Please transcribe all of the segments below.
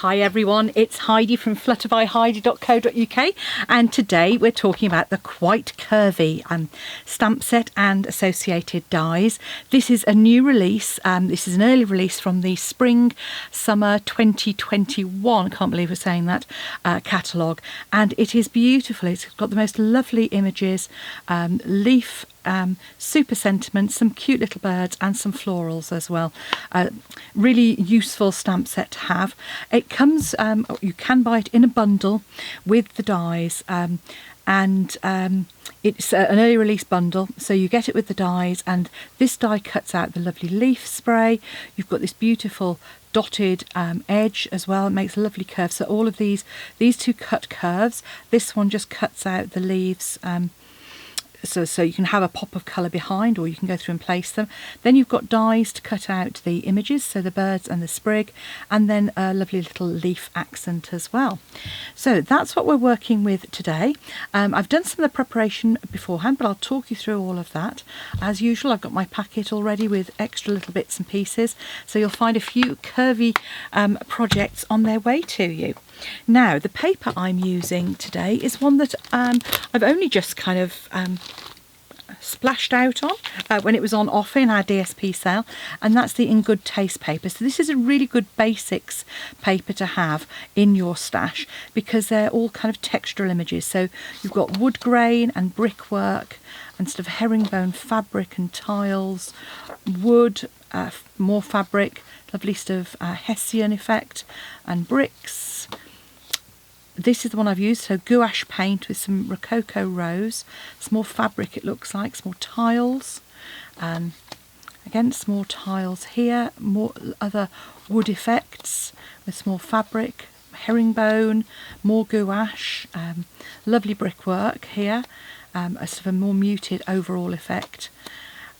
Hi everyone, it's Heidi from flutterbyheidi.co.uk and today we're talking about the Quite Curvy stamp set and associated dies. This is a new release, this is an early release from the Spring Summer 2021, I can't believe we're saying that, catalogue, and it is beautiful. It's got the most lovely images, leaf, super sentiment, some cute little birds and some florals as well. Really useful stamp set to have. It comes, you can buy it in a bundle with the dies, and it's an early release bundle, so you get it with the dies, and this die cuts out the lovely leaf spray. You've got this beautiful dotted edge as well. It makes a lovely curve. So all of these two cut curves. This one just cuts out the leaves, so you can have a pop of colour behind, or you can go through and place them. Then you've got dies to cut out the images, so the birds and the sprig, and then a lovely little leaf accent as well. So that's what we're working with today. I've done some of the preparation beforehand, but I'll talk you through all of that. As usual, I've got my packet already with extra little bits and pieces, so you'll find a few curvy projects on their way to you. Now, the paper I'm using today is one that I've only just kind of splashed out on when it was on offer in our DSP sale, and that's the In Good Taste paper. So this is a really good basics paper to have in your stash because they're all kind of textural images. So you've got wood grain and brickwork and sort of herringbone fabric and tiles, wood, more fabric, lovely sort of Hessian effect and bricks. This is the one I've used, so gouache paint with some Rococo rose. Some more fabric, it looks like, some more tiles. Again, some more tiles here, more other wood effects with some more fabric, herringbone, more gouache, lovely brickwork here, a sort of a more muted overall effect.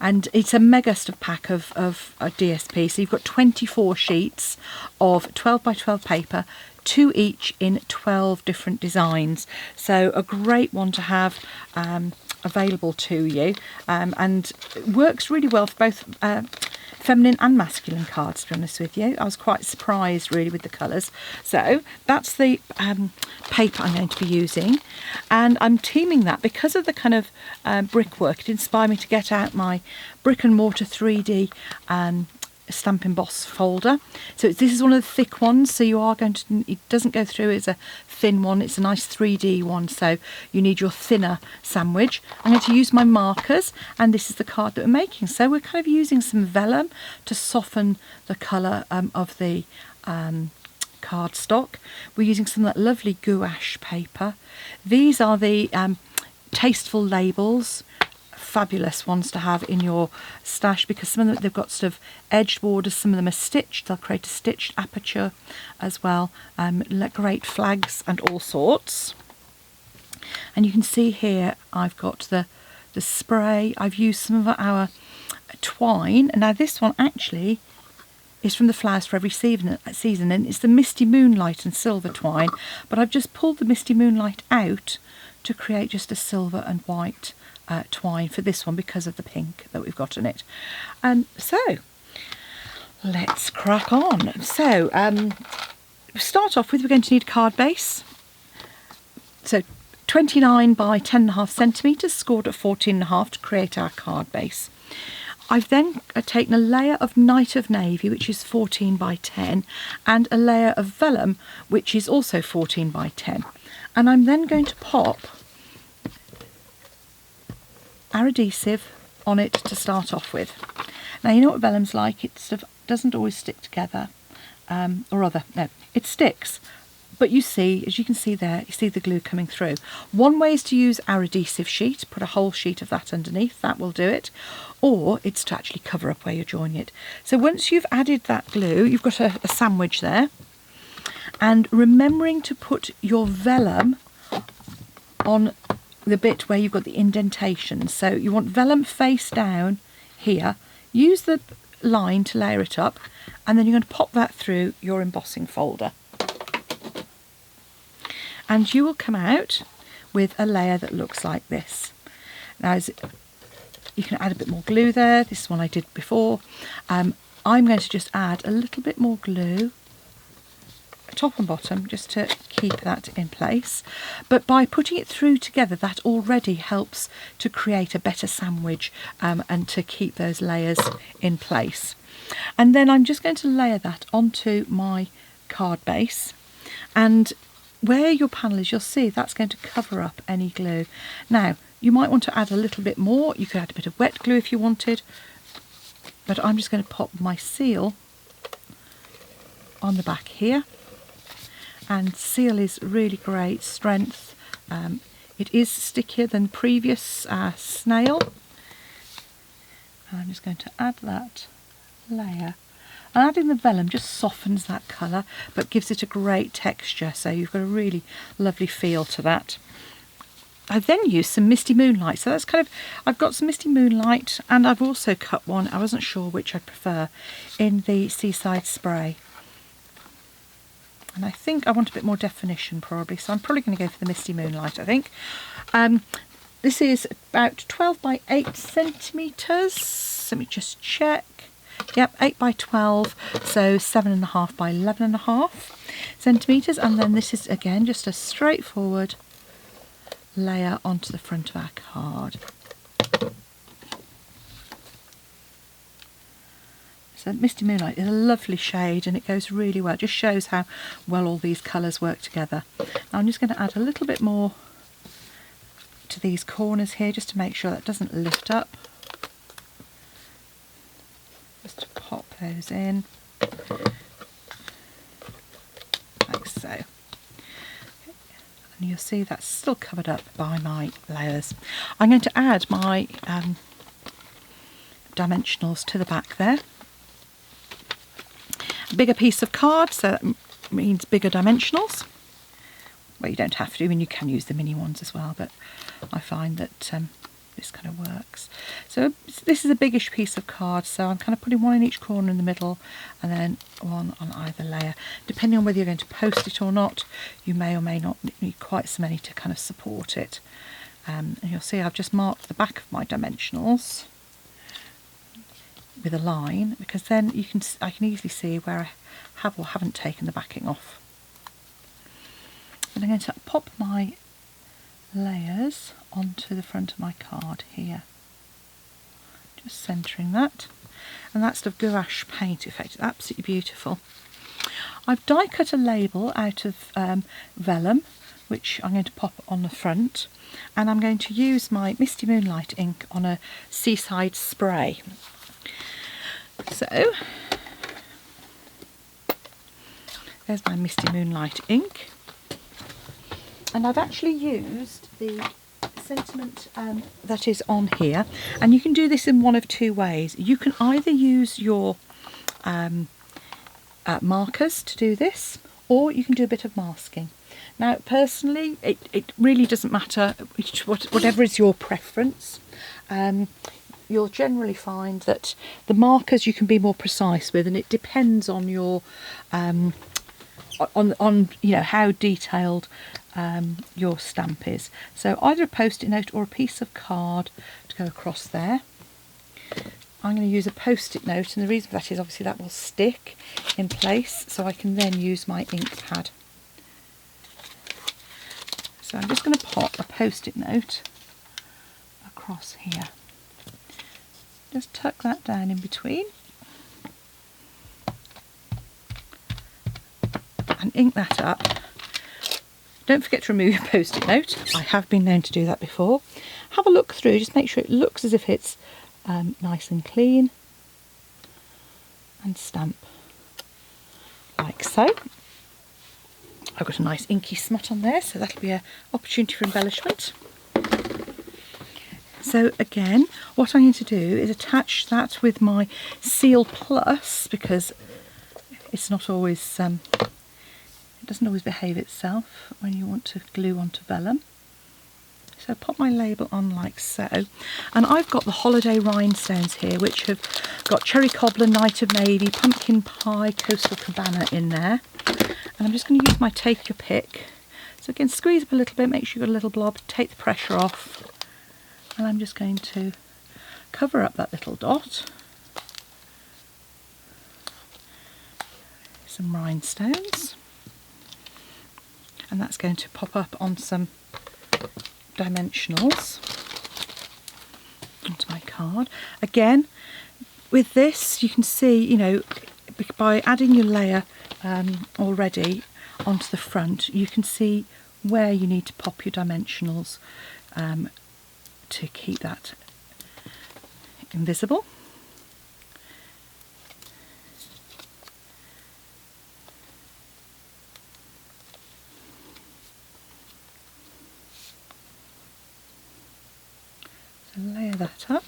And it's a mega stuff pack of a DSP, so you've got 24 sheets of 12 by 12 paper, 2 each in 12 different designs. So a great one to have available to you, and it works really well for both feminine and masculine cards, to be honest with you. I was quite surprised really with the colours. So that's the paper I'm going to be using, and I'm teaming that because of the kind of brickwork. It inspired me to get out my brick and mortar 3D Stamp Emboss folder. So this is one of the thick ones, so you are going to, it doesn't go through, it's a thin one, it's a nice 3D one, so you need your thinner sandwich. I'm going to use my markers, and this is the card that we're making. So we're kind of using some vellum to soften the colour of the cardstock. We're using some of that lovely gouache paper. These are the tasteful labels, fabulous ones to have in your stash because some of them, they've got sort of edged borders, some of them are stitched, they'll create a stitched aperture as well. Great flags and all sorts. And you can see here I've got the spray. I've used some of our twine, and now this one actually is from the Flowers for Every Season, and it's the Misty Moonlight and Silver twine, but I've just pulled the Misty Moonlight out to create just a silver and white twine for this one because of the pink that we've got in it. So let's crack on. So start off with, we're going to need a card base. So 29 by 10.5 centimetres, scored at 14.5 to create our card base. I've then taken a layer of Night of Navy, which is 14 by 10, and a layer of Vellum, which is also 14 by 10. And I'm then going to pop our adhesive on it to start off with. Now you know what vellum's like, it sort of doesn't always stick together, it sticks, but you see, as you can see there, you see the glue coming through. One way is to use our adhesive sheet, put a whole sheet of that underneath, that will do it, or it's to actually cover up where you're joining it. So once you've added that glue, you've got a sandwich there, and remembering to put your vellum on the bit where you've got the indentation. So you want vellum face down here, use the line to layer it up, and then you're going to pop that through your embossing folder, and you will come out with a layer that looks like this. Now you can add a bit more glue there, this is one I did before. I'm going to just add a little bit more glue top and bottom, just to keep that in place. But by putting it through together, that already helps to create a better sandwich and to keep those layers in place. And then I'm just going to layer that onto my card base, and where your panel is, you'll see that's going to cover up any glue. Now, you might want to add a little bit more. You could add a bit of wet glue if you wanted, but I'm just going to pop my seal on the back here. And seal is really great strength. It is stickier than previous snail. And I'm just going to add that layer. And adding the vellum just softens that colour, but gives it a great texture, so you've got a really lovely feel to that. I then used some Misty Moonlight, so that's kind of, I've got some Misty Moonlight, and I've also cut one, I wasn't sure which I'd prefer, in the Seaside Spray. And I think I want a bit more definition probably, so I'm probably going to go for the Misty Moonlight, I think. This is about 12 by 8 centimetres. Let me just check. Yep, 8 by 12, so 7.5 by 11.5 centimetres. And then this is, again, just a straightforward layer onto the front of our card. So Misty Moonlight is a lovely shade and it goes really well. It just shows how well all these colours work together. Now I'm just going to add a little bit more to these corners here, just to make sure that doesn't lift up. Just to pop those in, like so. Okay. And you'll see that's still covered up by my layers. I'm going to add my dimensionals to the back there. A bigger piece of card, so that means bigger dimensionals. Well, you don't have to, and you can use the mini ones as well, but I find that this kind of works. So this is a biggish piece of card, so I'm kind of putting one in each corner in the middle and then one on either layer. Depending on whether you're going to post it or not, you may or may not need quite so many to kind of support it. And you'll see I've just marked the back of my dimensionals with a line, because then I can easily see where I have or haven't taken the backing off. And I'm going to pop my layers onto the front of my card here, just centering that, and that's the gouache paint effect. It's absolutely beautiful. I've die cut a label out of vellum, which I'm going to pop on the front, and I'm going to use my Misty Moonlight ink on a Seaside Spray. So there's my Misty Moonlight ink, and I've actually used the sentiment that is on here, and you can do this in one of two ways. You can either use your markers to do this, or you can do a bit of masking. Now personally it really doesn't matter, whatever is your preference. You'll generally find that the markers you can be more precise with, and it depends on your on you know how detailed your stamp is. So either a post-it note or a piece of card to go across there. I'm going to use a post-it note, and the reason for that is obviously that will stick in place, so I can then use my ink pad. So I'm just going to pop a post-it note across here. Just tuck that down in between and ink that up. Don't forget to remove your post-it note. I have been known to do that before. Have a look through, just make sure it looks as if it's nice and clean, and stamp like so. I've got a nice inky smut on there, so that'll be an opportunity for embellishment. So again, what I'm going to do is attach that with my Seal Plus, because it's not always, it doesn't always behave itself when you want to glue onto vellum. So pop my label on like so, and I've got the holiday rhinestones here, which have got cherry cobbler, night of navy, pumpkin pie, coastal cabana in there. And I'm just going to use my take your pick. So again, squeeze up a little bit, make sure you've got a little blob, take the pressure off. And I'm just going to cover up that little dot. Some rhinestones. and that's going to pop up on some dimensionals onto my card. Again, with this you can see, you know, by adding your layer already onto the front, you can see where you need to pop your dimensionals to keep that invisible. So layer that up,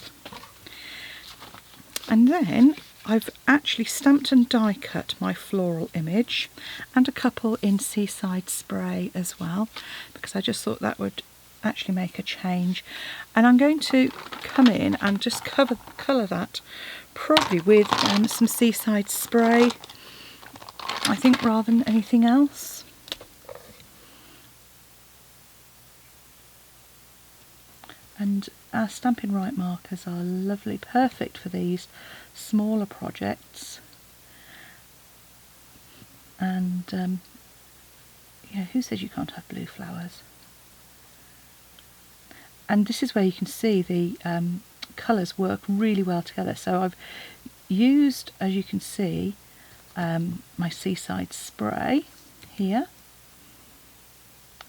and then I've actually stamped and die cut my floral image and a couple in Seaside Spray as well, because I just thought that would actually make a change. And I'm going to come in and just colour that probably with some Seaside Spray, I think, rather than anything else. And our Stampin' Right markers are lovely, perfect for these smaller projects. And yeah, who says you can't have blue flowers? And this is where you can see the colours work really well together. So I've used, as you can see, my Seaside Spray here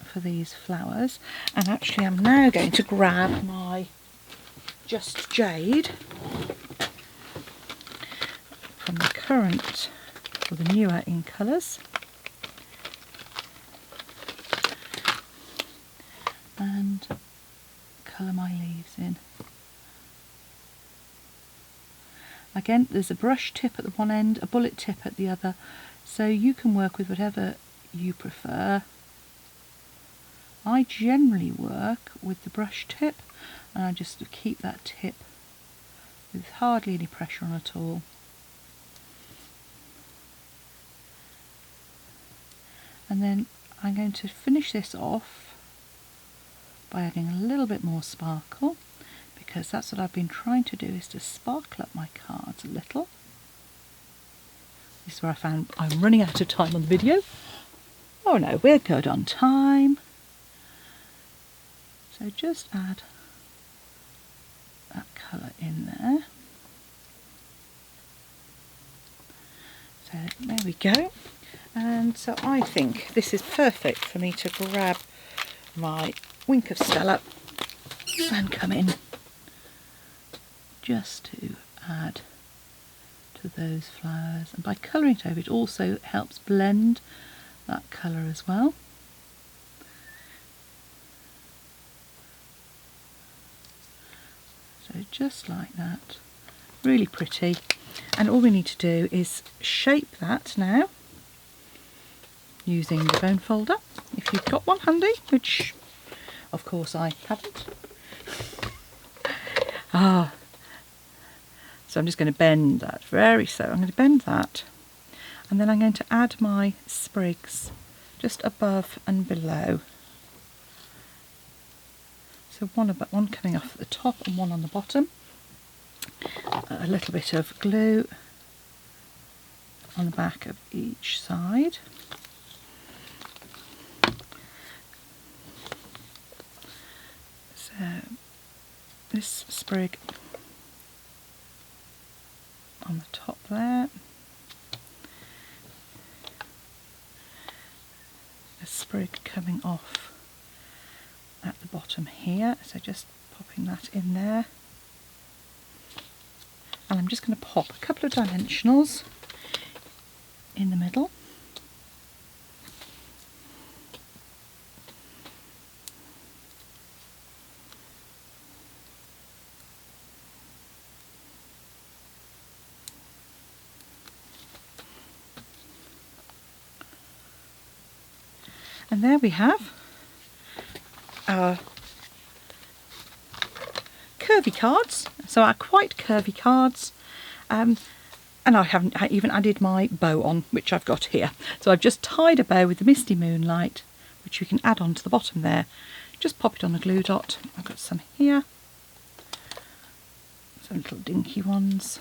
for these flowers, and actually I'm now going to grab my Just Jade from the current, or the newer in colours, and colour my leaves in. Again, there's a brush tip at the one end, a bullet tip at the other, so you can work with whatever you prefer. I generally work with the brush tip, and I just keep that tip with hardly any pressure on at all. And then I'm going to finish this off by adding a little bit more sparkle, because that's what I've been trying to do, is to sparkle up my cards a little. This is where I found I'm running out of time on the video. Oh no, we're good on time. So just add that colour in there. So there we go. And so I think this is perfect for me to grab my Wink of Stella and come in just to add to those flowers. And by colouring it over, it also helps blend that colour as well. So just like that, really pretty. And all we need to do is shape that now using the bone folder, if you've got one handy, which of course I haven't. So I'm just going to bend that I'm going to bend that, and then I'm going to add my sprigs just above and below. So one coming off at the top and one on the bottom. A little bit of glue on the back of each side. So this sprig on the top there, a sprig coming off at the bottom here, so just popping that in there, and I'm just going to pop a couple of dimensionals in the middle. And there we have our curvy cards, so our quite curvy cards, and I haven't even added my bow on, which I've got here. So I've just tied a bow with the Misty Moonlight, which we can add on to the bottom there. Just pop it on a glue dot. I've got some here, some little dinky ones.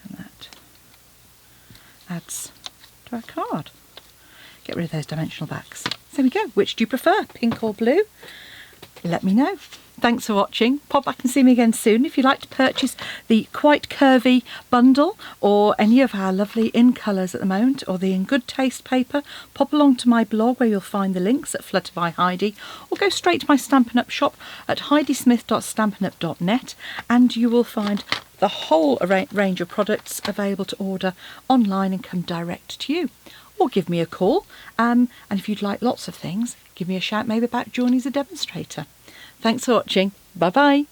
And that adds to our card. Get rid of those dimensional backs. So there we go. Which do you prefer, pink or blue? Let me know. Thanks for watching. Pop back and see me again soon. If you'd like to purchase the Quite Curvy bundle or any of our lovely in colours at the moment, or the In Good Taste paper, pop along to my blog where you'll find the links at Flutter by Heidi, or go straight to my Stampin' Up shop at heidismith.stampinup.net, and you will find the whole range of products available to order online and come direct to you. Or give me a call, and if you'd like lots of things, give me a shout maybe about joining as a demonstrator. Thanks for watching. Bye bye.